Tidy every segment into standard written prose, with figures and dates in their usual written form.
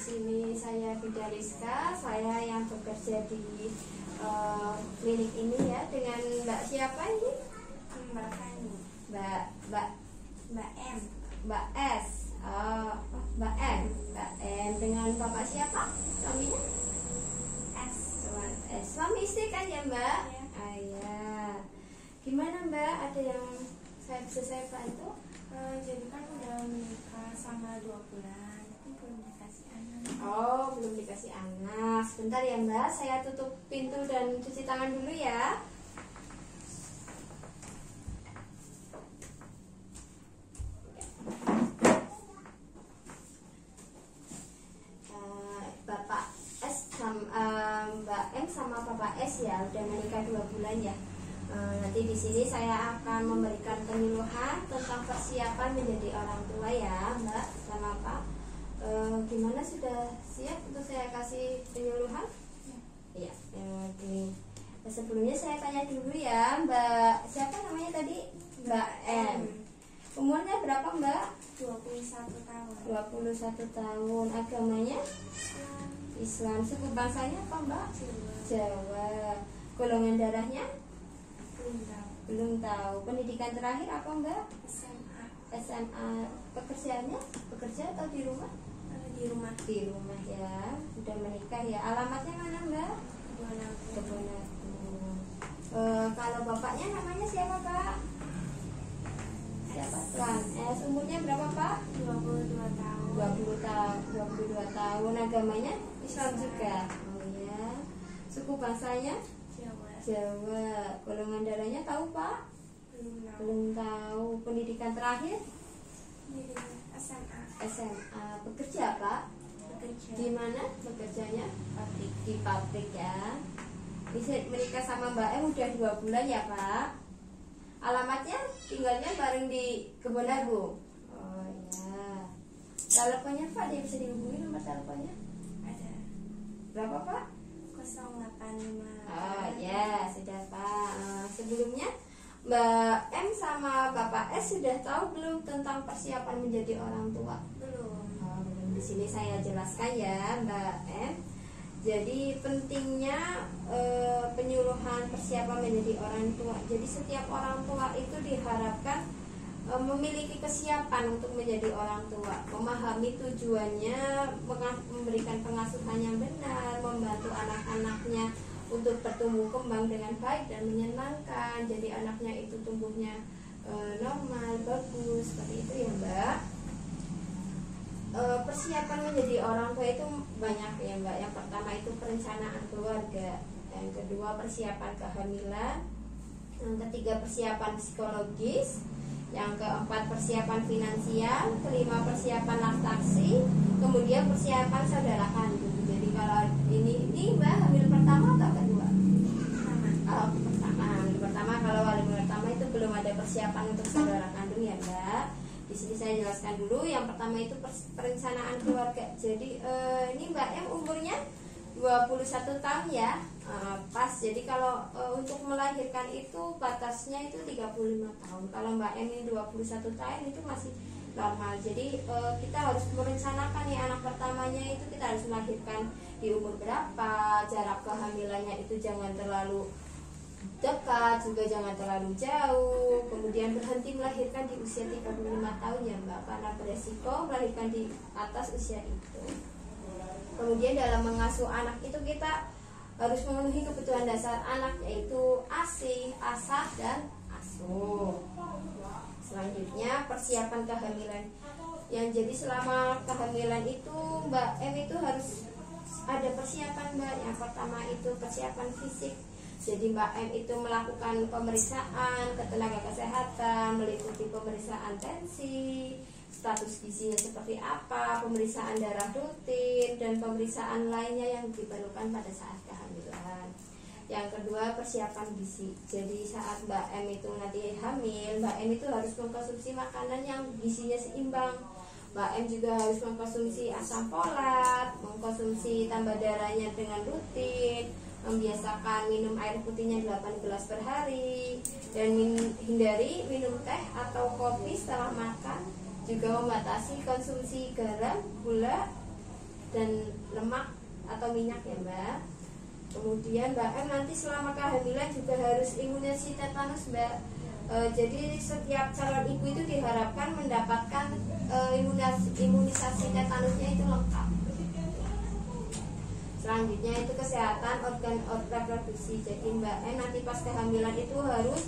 sini saya Fidaliska, saya yang bekerja di klinik ini ya, dengan Mbak siapa ini? Mbak Fani. Mbak M. Mbak S. Mbak M. Dengan Bapak siapa? Suaminya? S. Suami istri kan ya Mbak? Iya. Iya. Gimana Mbak? Ada yang bisa saya bantu? Jadi kan udah menikah sama 2 bulan, tapi belum dikasih anak. Oh, belum dikasih anak. Sebentar ya Mbak, saya tutup pintu dan cuci tangan dulu ya. Bapak S sama Mbak M sama Bapak S ya, udah menikah 2 bulan ya. Nanti di sini saya akan memberikan penyuluhan tentang persiapan menjadi orang tua ya Mbak sama Pak. Gimana, sudah siap untuk saya kasih penyuluhan? Iya. Gini. Sebelumnya saya tanya dulu ya Mbak, siapa namanya tadi? Mbak M. Umurnya berapa Mbak? 21 tahun. 21 tahun. Agamanya Islam. Suku bangsanya apa Mbak? Jawa. Golongan darahnya? Belum tahu. Pendidikan terakhir apa Mbak? SMA. Pekerjaannya? Bekerja atau di rumah? Di rumah. Di rumah ya. Udah menikah ya. Alamatnya mana Mbak? Kebun Agung. Kalau bapaknya namanya siapa Pak? Siapa Tuan? Umurnya berapa Pak? 22 tahun. 22 tahun. Agamanya Islam juga. Oh ya. Suku bangsanya? Jawa. Golongan darahnya tahu Pak? Belum tahu. Pendidikan terakhir? SMA. Bekerja Pak? Bekerja. Di mana bekerjanya? Di pabrik ya. Bisa menikah sama Mbak M udah 2 bulan ya Pak? Alamatnya tinggalnya bareng di Kebun Agung. Oh ya. Teleponnya Pak, dia bisa dihubungi nomor teleponnya? Ada. Berapa Pak? 085. Oh ya, sudah Pak. Sebelumnya Mbak M sama Bapak S sudah tahu belum tentang persiapan menjadi orang tua? Belum. Belum. Di sini saya jelaskan ya Mbak M. Jadi pentingnya penyuluhan persiapan menjadi orang tua. Jadi setiap orang tua itu diharapkan memiliki kesiapan untuk menjadi orang tua, memahami tujuannya, memberikan pengasuhan yang benar, membantu anak-anaknya untuk bertumbuh kembang dengan baik dan menyenangkan. Jadi anaknya itu tumbuhnya normal, bagus, seperti itu ya Mbak. Persiapan menjadi orang tua itu banyak ya Mbak. Yang pertama itu perencanaan keluarga, yang kedua persiapan kehamilan, yang ketiga persiapan psikologis, yang keempat persiapan finansial, kelima persiapan laktasi, kemudian persiapan saudara kandung. Jadi kalau ini Mbak hamil pertama atau kedua? Pertama. Kalau hamil pertama itu belum ada persiapan untuk saudara kandung ya Mbak. Di sini saya jelaskan dulu. Yang pertama itu perencanaan keluarga. Jadi ini Mbak M umurnya 21 tahun ya. Pas. Jadi kalau untuk melahirkan itu batasnya itu 35 tahun. Kalau Mbak M ini 21 tahun itu masih normal. Jadi kita harus merencanakan nih anak pertamanya itu kita harus melahirkan di umur berapa, jarak kehamilannya itu jangan terlalu dekat, juga jangan terlalu jauh. Kemudian berhenti melahirkan di usia 35 tahun ya Mbak, karena beresiko melahirkan di atas usia itu. Kemudian dalam mengasuh anak itu kita harus memenuhi kebutuhan dasar anak, yaitu ASI, ASAH, dan ASUH. Selanjutnya persiapan kehamilan. Yang jadi selama kehamilan itu Mbak M itu harus ada persiapan Mbak. Yang pertama itu persiapan fisik. Jadi Mbak M itu melakukan pemeriksaan ke tenaga kesehatan, meliputi pemeriksaan tensi, status gizinya seperti apa, pemeriksaan darah rutin, dan pemeriksaan lainnya yang diperlukan pada saat kehamilan. Yang kedua persiapan gizi. Jadi saat Mbak M itu nanti hamil, Mbak M itu harus mengkonsumsi makanan yang gizinya seimbang. Mbak M juga harus mengkonsumsi asam folat, mengkonsumsi tambah darahnya dengan rutin, membiasakan minum air putihnya 8 gelas per hari, dan hindari minum teh atau kopi setelah makan. Juga membatasi konsumsi garam, gula, dan lemak atau minyak ya Mbak. Kemudian Mbak M nanti selama kehamilan juga harus imunisasi tetanus Mbak. Jadi setiap calon ibu itu diharapkan mendapatkan imunisasi tetanusnya itu lengkap. Selanjutnya itu kesehatan organ reproduksi. Jadi Mbak M nanti pas kehamilan itu harus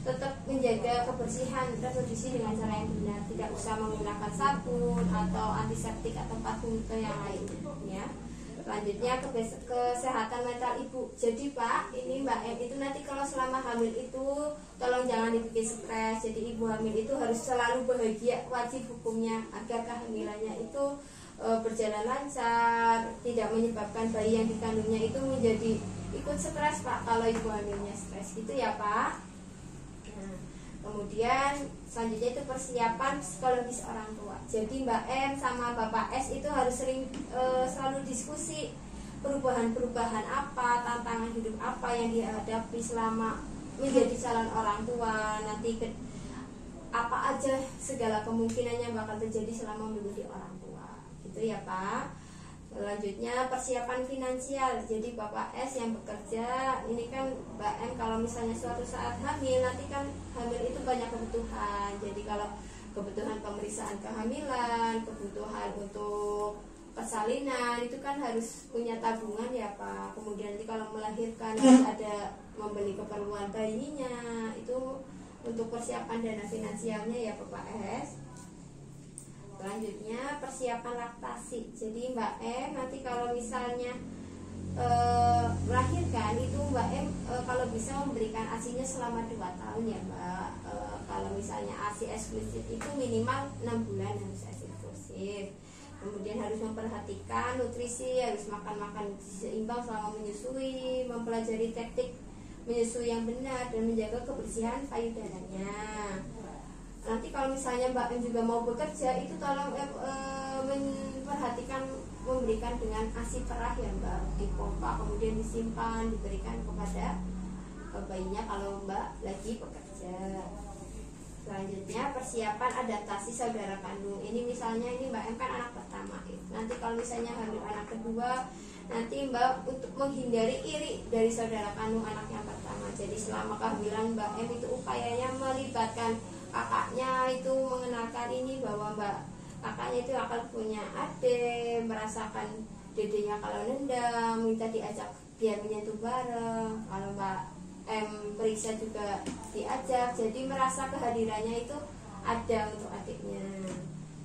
tetap menjaga kebersihan reproduksi dengan cara yang benar, tidak usah menggunakan sabun atau antiseptik atau parfum atau yang lainnya. Selanjutnya kesehatan mental ibu. Jadi Pak, ini Mbak M itu nanti kalau selama hamil itu tolong jangan dibikin stres. Jadi ibu hamil itu harus selalu bahagia, wajib hukumnya, agar kehamilannya itu berjalan lancar, tidak menyebabkan bayi yang dikandungnya itu menjadi ikut stres Pak kalau ibu hamilnya stres gitu ya Pak. Nah, kemudian selanjutnya itu persiapan psikologis orang tua. Jadi Mbak M sama Bapak S itu harus sering selalu diskusi perubahan-perubahan apa, tantangan hidup apa yang dihadapi selama menjadi calon orang tua, nanti apa aja segala kemungkinan yang bakal terjadi selama menjadi orang tua gitu ya Pak. Selanjutnya persiapan finansial. Jadi Bapak S yang bekerja, ini kan Mbak M kalau misalnya suatu saat hamil, nanti kan hamil itu banyak kebutuhan. Jadi kalau kebutuhan pemeriksaan kehamilan, kebutuhan untuk persalinan, itu kan harus punya tabungan ya Pak. Kemudian nanti kalau melahirkan harus ada membeli keperluan bayinya, itu untuk persiapan dana finansialnya ya Bapak S. Selanjutnya persiapan laktasi. Jadi Mbak M nanti kalau misalnya melahirkan itu Mbak M kalau bisa memberikan ASI-nya selama 2 tahun ya Mbak. Kalau misalnya ASI eksklusif itu minimal 6 bulan harus ASI eksklusif. Kemudian harus memperhatikan nutrisi, harus makan seimbang selama menyusui, mempelajari teknik menyusui yang benar dan menjaga kebersihan payudaranya. Nanti kalau misalnya Mbak M juga mau bekerja, itu tolong memperhatikan memberikan dengan ASI perah ya Mbak, dipompa kemudian disimpan, diberikan kepada bayinya kalau Mbak lagi bekerja. Selanjutnya persiapan adaptasi saudara kandung. Ini misalnya ini Mbak M kan anak pertama, nanti kalau misalnya hamil anak kedua, nanti Mbak untuk menghindari iri dari saudara kandung anak yang pertama. Jadi selama kehamilan Mbak M itu upayanya melibatkan kakaknya, itu mengenalkan ini bahwa kakaknya itu akan punya adik, merasakan dedenya kalau nendang, minta diajak biar menyentuh bareng. Kalau Mbak M periksa juga diajak, jadi merasa kehadirannya itu ada untuk adiknya.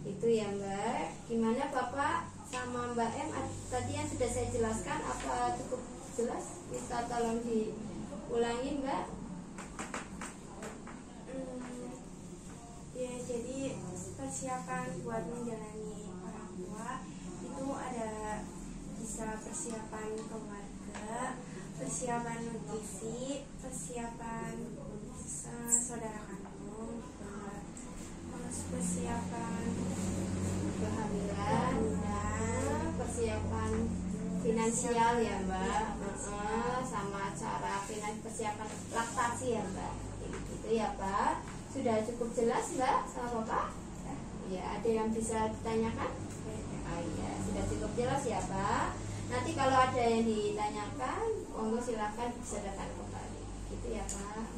Itu ya Mbak. Gimana Bapak sama Mbak M tadi yang sudah saya jelaskan, apa cukup jelas? Bisa tolong diulangi Mbak. Ya, jadi persiapan buat menjalani orang tua itu ada bisa persiapan keluarga, persiapan nutrisi, persiapan saudara kandung, terus persiapan kehamilan, persiapan finansial ya Mbak, sama cara persiapan laktasi ya Mbak. Itu ya Pak. Sudah cukup jelas Mbak sama Bapak? Ya, ada yang bisa ditanyakan? Iya, sudah cukup jelas ya Pak. Nanti kalau ada yang ditanyakan, monggo silakan bisa datang kembali. Gitu ya Pak.